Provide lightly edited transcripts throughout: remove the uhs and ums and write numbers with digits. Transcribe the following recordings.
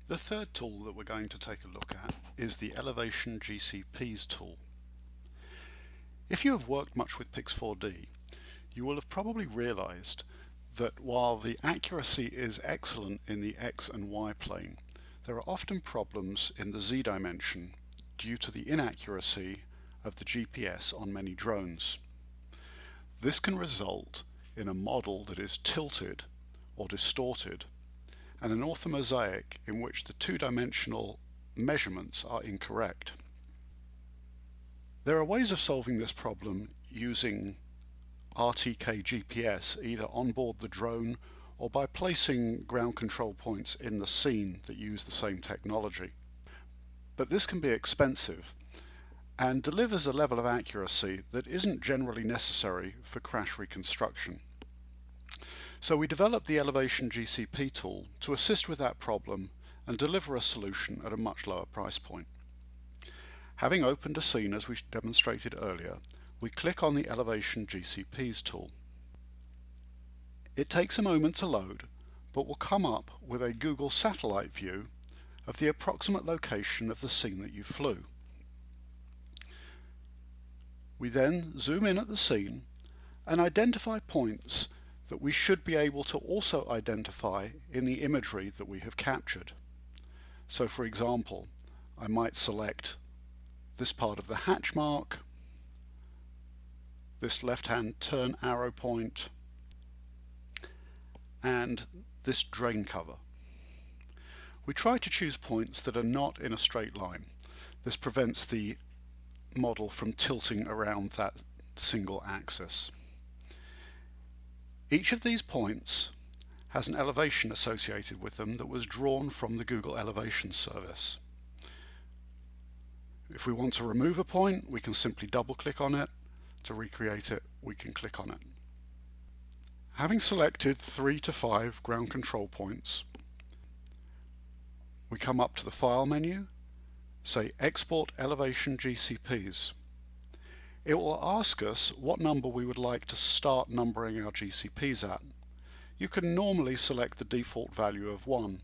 The third tool that we're going to take a look at is the Elevation GCPs tool. If you have worked much with Pix4D, you will have probably realized that while the accuracy is excellent in the X and Y plane, there are often problems in the Z dimension due to the inaccuracy of the GPS on many drones. This can result in a model that is tilted or distorted, and an orthomosaic in which the two-dimensional measurements are incorrect. There are ways of solving this problem using RTK GPS either on board the drone or by placing ground control points in the scene that use the same technology. But this can be expensive and delivers a level of accuracy that isn't generally necessary for crash reconstruction. So we developed the Elevation GCP tool to assist with that problem and deliver a solution at a much lower price point. Having opened a scene as we demonstrated earlier, we click on the Elevation GCPs tool. It takes a moment to load, but will come up with a Google satellite view of the approximate location of the scene that you flew. We then zoom in at the scene and identify points that we should be able to also identify in the imagery that we have captured. So for example, I might select this part of the hatch mark, this left-hand turn arrow point, and this drain cover. We try to choose points that are not in a straight line. This prevents the model from tilting around that single axis. Each of these points has an elevation associated with them that was drawn from the Google Elevation service. If we want to remove a point, we can simply double click on it. To recreate it, we can click on it. Having selected 3 to 5 ground control points, we come up to the File menu, say Export Elevation GCPs. It will ask us what number we would like to start numbering our GCPs at. You can normally select the default value of 1,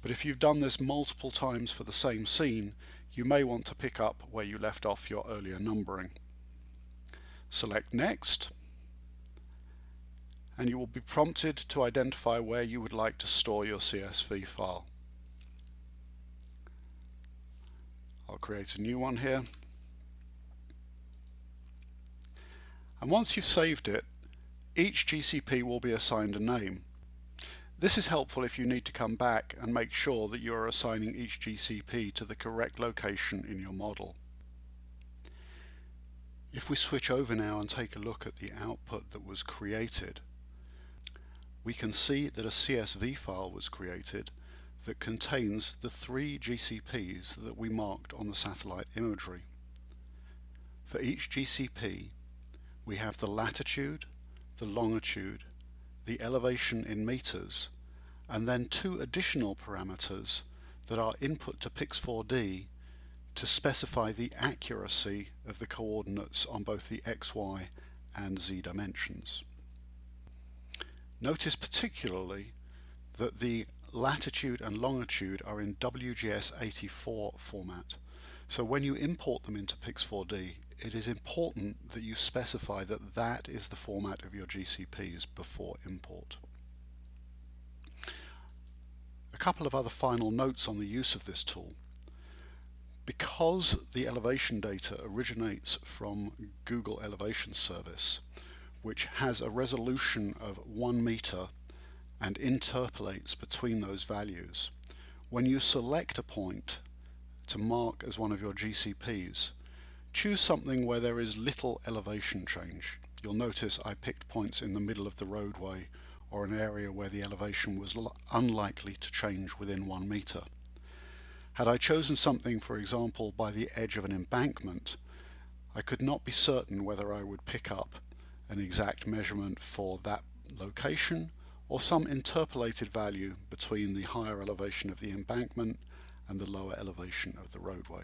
but if you've done this multiple times for the same scene, you may want to pick up where you left off your earlier numbering. Select Next, and you will be prompted to identify where you would like to store your CSV file. I'll create a new one here. And once you've saved it, each GCP will be assigned a name. This is helpful if you need to come back and make sure that you are assigning each GCP to the correct location in your model. If we switch over now and take a look at the output that was created, we can see that a CSV file was created that contains the 3 GCPs that we marked on the satellite imagery. For each GCP, we have the latitude, the longitude, the elevation in meters, and then 2 additional parameters that are input to Pix4D to specify the accuracy of the coordinates on both the X, Y, and Z dimensions. Notice particularly that the latitude and longitude are in WGS84 format. So when you import them into Pix4D, it is important that you specify that that is the format of your GCPs before import. A couple of other final notes on the use of this tool. Because the elevation data originates from Google Elevation Service, which has a resolution of 1 meter and interpolates between those values, when you select a point to mark as one of your GCPs, choose something where there is little elevation change. You'll notice I picked points in the middle of the roadway or an area where the elevation was unlikely to change within 1 meter. Had I chosen something, for example, by the edge of an embankment, I could not be certain whether I would pick up an exact measurement for that location or some interpolated value between the higher elevation of the embankment and the lower elevation of the roadway.